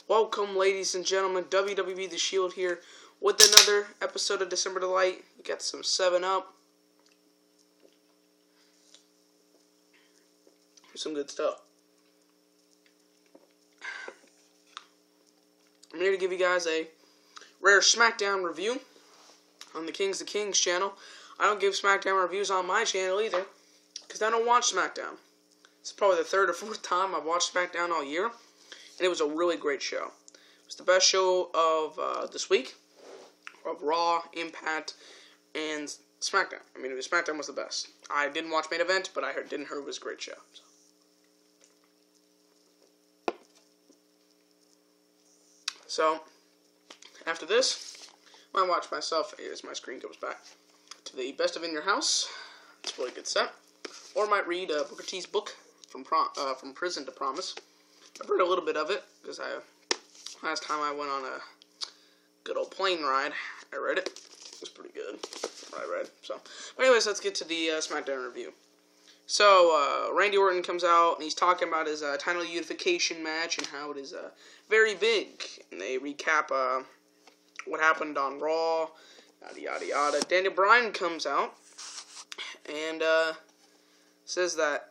Welcome, ladies and gentlemen. WWE The Shield here with another episode of December Delight. You got some 7-Up. Some good stuff. I'm here to give you guys a rare Smackdown review on the Kings of Kings channel. I don't give Smackdown reviews on my channel either, because I don't watch Smackdown. It's probably the third or fourth time I've watched Smackdown all year, and it was a really great show. It was the best show of this week, of Raw, Impact, and Smackdown. I mean, Smackdown was the best. I didn't watch Main Event, but I didn't hear it was a great show. So, after this, I might watch myself as my screen goes back to the Best of In Your House. It's a really good set. Or I might read Booker T's book, From Prison to Promise. I've read a little bit of it, because last time I went on a good old plane ride, I read it. It was pretty good, what I read. So, but anyways, let's get to the Smackdown review. So, Randy Orton comes out, and he's talking about his title unification match, and how it is very big. And they recap what happened on Raw, yada yada yada. Daniel Bryan comes out, and says that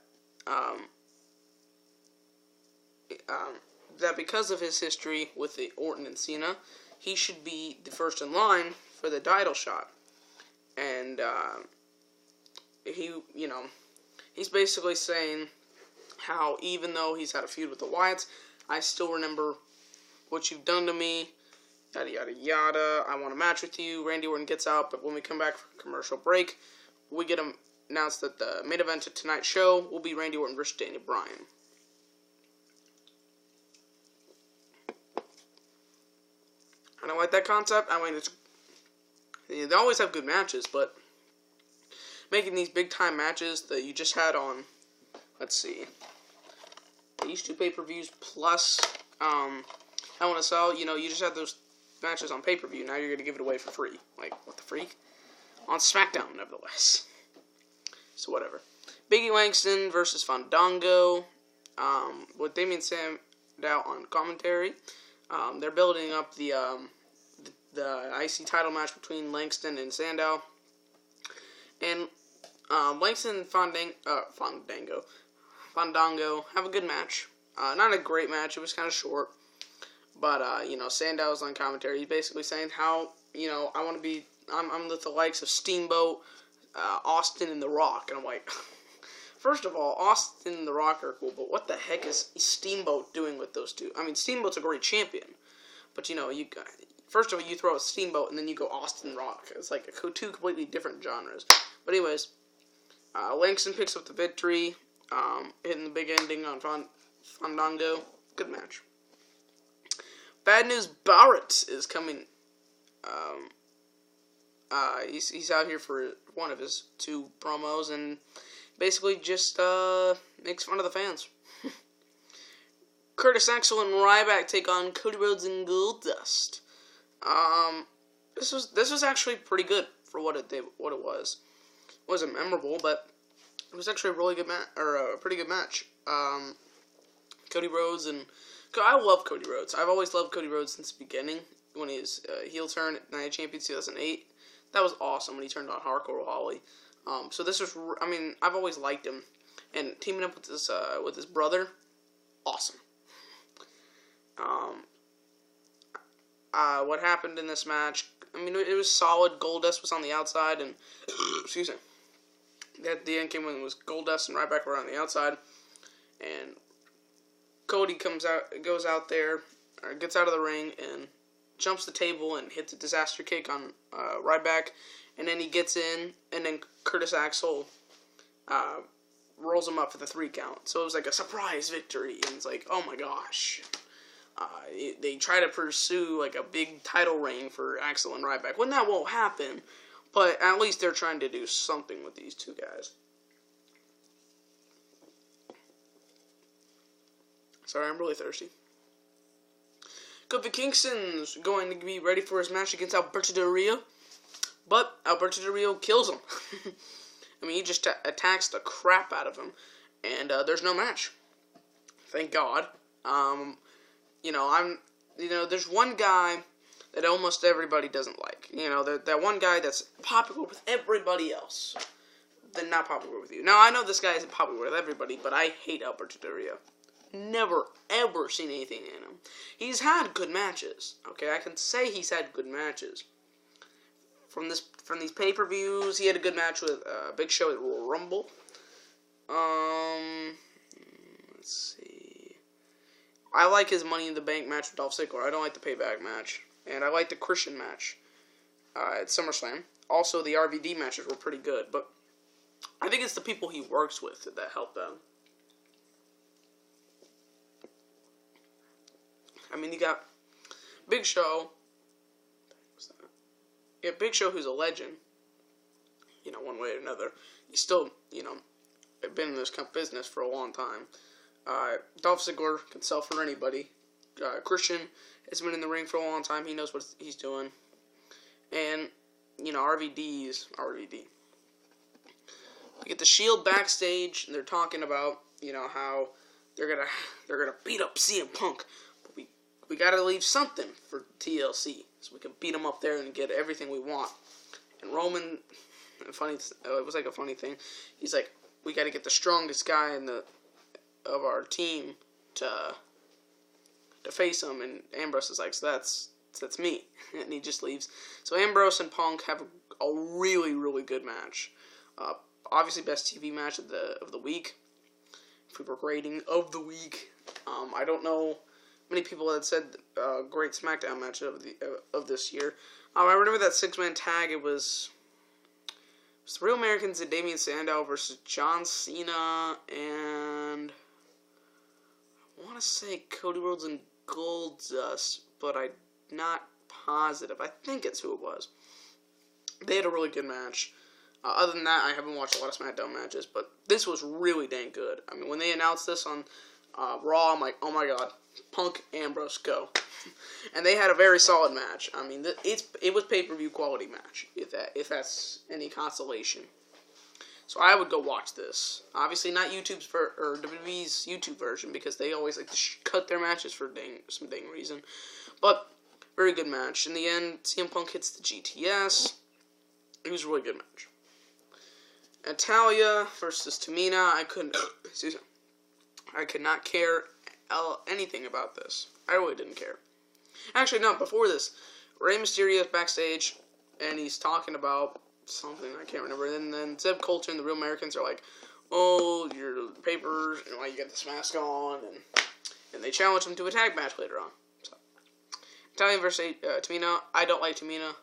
that because of his history with the Orton and Cena, he should be the first in line for the title shot. And he's basically saying how even though he's had a feud with the Wyatts, I still remember what you've done to me, yada yada yada. I want a match with you. Randy Orton gets out, but when we come back from commercial break, we get announced that the main event of tonight's show will be Randy Orton versus Daniel Bryan. I don't like that concept. I mean, they always have good matches, but making these big-time matches that you just had on, let's see, these two pay-per-views plus Hell in a Cell, you just had those matches on pay-per-view. Now you're going to give it away for free. Like, what the freak? On SmackDown, nevertheless. So, whatever. Biggie Langston versus Fandango, with Damian Sandow on commentary. They're building up the IC title match between Langston and Sandow. And Langston and Fandango have a good match. Not a great match. It was kind of short. But, Sandow's on commentary. He's basically saying how, I'm with the likes of Steamboat, Austin, and The Rock. And I'm like, first of all, Austin and The Rock are cool, but what the heck is Steamboat doing with those two? I mean, Steamboat's a great champion, but, first of all, you throw a Steamboat, and then you go Austin Rock. It's like two completely different genres. But anyways, Langston picks up the victory, hitting the big ending on Fandango. Good match. Bad News Barrett is coming. He's out here for one of his two promos, and basically just makes fun of the fans. Curtis Axel and Ryback take on Cody Rhodes and Goldust. This was actually pretty good for what it was. It wasn't memorable, but it was actually a really good match, or a pretty good match. Cody Rhodes and I love Cody Rhodes. I've always loved Cody Rhodes since the beginning when he was heel turn at Night of Champions 2008. That was awesome when he turned on Hardcore Holly. So this was, I've always liked him, and teaming up with his brother, awesome. What happened in this match? It was solid. Goldust was on the outside, and excuse me. At the end came when it was Goldust and Ryback were on the outside, and Cody goes out there, or gets out of the ring, and jumps the table and hits a disaster kick on Ryback, and then he gets in, and then Curtis Axel rolls him up for the 3 count. So it was like a surprise victory, and it's like, oh my gosh. They try to pursue like a big title reign for Axel and Ryback, when that won't happen, but at least they're trying to do something with these two guys. Sorry, I'm really thirsty. Kofi Kingston's going to be ready for his match against Alberto Del Rio, but Alberto Del Rio kills him. He just attacks the crap out of him, and there's no match. Thank God. there's one guy that almost everybody doesn't like. That one guy that's popular with everybody else, then not popular with you. Now, I know this guy isn't popular with everybody, but I hate Alberto Del Rio. Never, ever seen anything in him. He's had good matches. Okay, I can say he's had good matches. From these pay-per-views, he had a good match with Big Show at Royal Rumble. Let's see. I like his Money in the Bank match with Dolph Ziggler. I don't like the Payback match. And I like the Christian match at SummerSlam. Also, the RVD matches were pretty good. But I think it's the people he works with that help them. I mean, you got Big Show. What's that? Yeah, Big Show, who's a legend. One way or another. He's still, been in this business for a long time. Dolph Ziggler can sell for anybody. Christian has been in the ring for a long time. He knows what he's doing. And, RVD's RVD. We get the Shield backstage, and they're talking about, how they're gonna beat up CM Punk. But we gotta leave something for TLC, so we can beat him up there and get everything we want. And Roman, it was like a funny thing. He's like, we gotta get the strongest guy of our team to face him, and Ambrose is like, so that's me, and he just leaves. So Ambrose and Punk have a really, really good match. Obviously, best TV match of the week. If we were grading of the week, I don't know many people had said great Smackdown match of this year. I remember that 6-man tag. It was the Real Americans and Damien Sandow versus John Cena and I want to say Cody Rhodes and Goldust, but I'm not positive. I think it's who it was. They had a really good match. Other than that, I haven't watched a lot of SmackDown matches, but this was really dang good. I mean, when they announced this on Raw, I'm like, oh my god, Punk, Ambrose, go. And they had a very solid match. I mean, it was pay-per-view quality match, if that's any consolation. So I would go watch this. Obviously not or WWE's YouTube version, because they always like to cut their matches for some dang reason. But, very good match. In the end, CM Punk hits the GTS. It was a really good match. Natalya versus Tamina. I could not care anything about this. I really didn't care. Actually, no, before this, Rey Mysterio's backstage, and he's talking about something I can't remember. And then Zeb Coulter and the Real Americans are like, "Oh, your papers, and why you got this mask on?" And they challenge him to a tag match later on. So, Natalya versus Tamina. I don't like Tamina.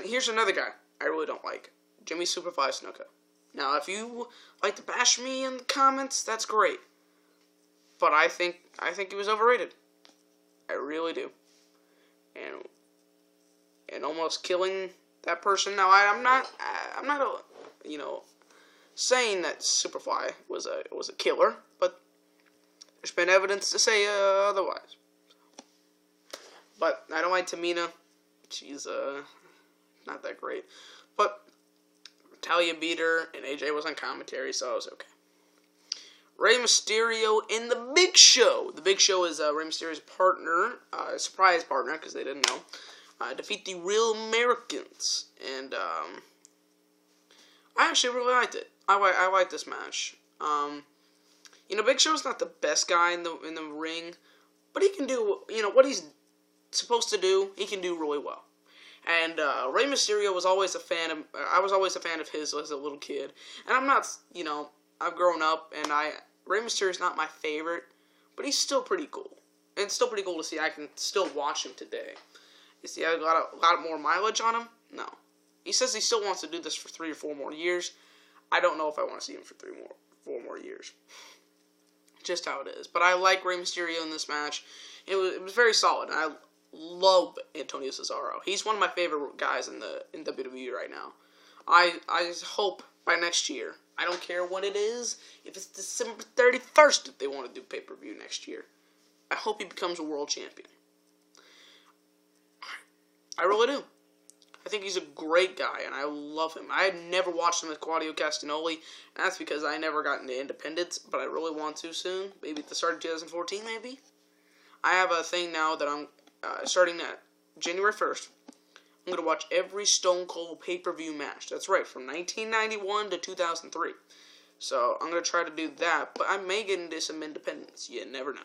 Here's another guy I really don't like. Jimmy Superfly Snuka. Now, if you like to bash me in the comments, that's great. But I think he was overrated. I really do. And almost killing that person. Now, I'm not saying that Superfly was a killer, but there's been evidence to say otherwise. But I don't like Tamina. She's not that great. But Natalya beat her, and AJ was on commentary, so it was okay. Rey Mysterio and The Big Show. The Big Show is Rey Mysterio's partner, surprise partner, because they didn't know. Defeat the Real Americans, and I actually really liked it. I liked this match. Big Show's not the best guy in the ring, but he can do what he's supposed to do. He can do really well. And Rey Mysterio was always a fan of. I was always a fan of his as a little kid, and I'm not. I've grown up, and Rey Mysterio's not my favorite, but he's still pretty cool. And it's still pretty cool to see. I can still watch him today. Is he a lot more mileage on him? No. He says he still wants to do this for 3 or 4 more years. I don't know if I want to see him for 4 more years. Just how it is. But I like Rey Mysterio in this match. It was very solid. And I love Antonio Cesaro. He's one of my favorite guys in WWE right now. I hope by next year. I don't care what it is. If it's December 31st, if they want to do pay-per-view next year, I hope he becomes a world champion. I really do. I think he's a great guy, and I love him. I had never watched him with Claudio Castagnoli, and that's because I never got into independence, but I really want to soon. Maybe at the start of 2014, maybe? I have a thing now that I'm starting at January 1st. I'm going to watch every Stone Cold pay-per-view match. That's right, from 1991 to 2003. So I'm going to try to do that, but I may get into some independence. You never know.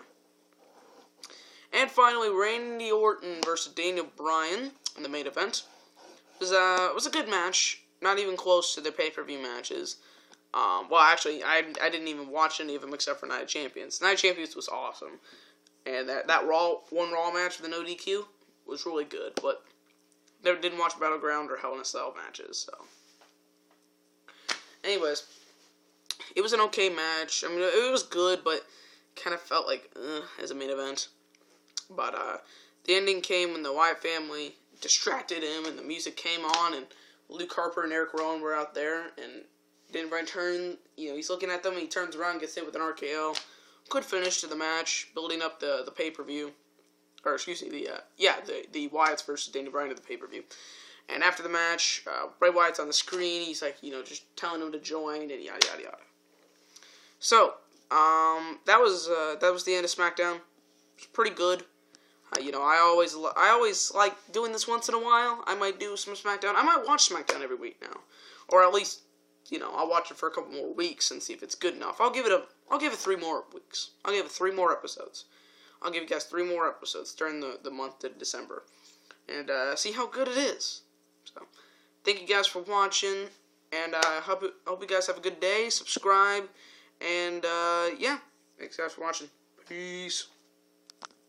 And finally, Randy Orton versus Daniel Bryan in the main event. It was a good match. Not even close to the pay-per-view matches. Well, actually, I didn't even watch any of them except for Night of Champions. Night of Champions was awesome. And that Raw match with the no DQ was really good, but never didn't watch Battleground or Hell in a Cell matches, so. Anyways, it was an okay match. I mean, it was good, but kind of felt like, as a main event. But, the ending came when the Wyatt family distracted him, and the music came on, and Luke Harper and Eric Rowan were out there, and Daniel Bryan turned, he's looking at them, and he turns around and gets hit with an RKO. Good finish to the match, building up the pay-per-view. Or, excuse me, the Wyatts versus Daniel Bryan at the pay-per-view. And after the match, Bray Wyatt's on the screen. He's like, just telling him to join and yada yada yada. So, that was the end of Smackdown. It was pretty good. I always like doing this once in a while. I might do some Smackdown. I might watch Smackdown every week now, or at least, I'll watch it for a couple more weeks and see if it's good enough. I'll give it 3 more weeks. I'll give it 3 more episodes. I'll give you guys 3 more episodes during the month of December. And see how good it is. So, thank you guys for watching. And I hope you guys have a good day. Subscribe. And, yeah. Thanks guys for watching. Peace.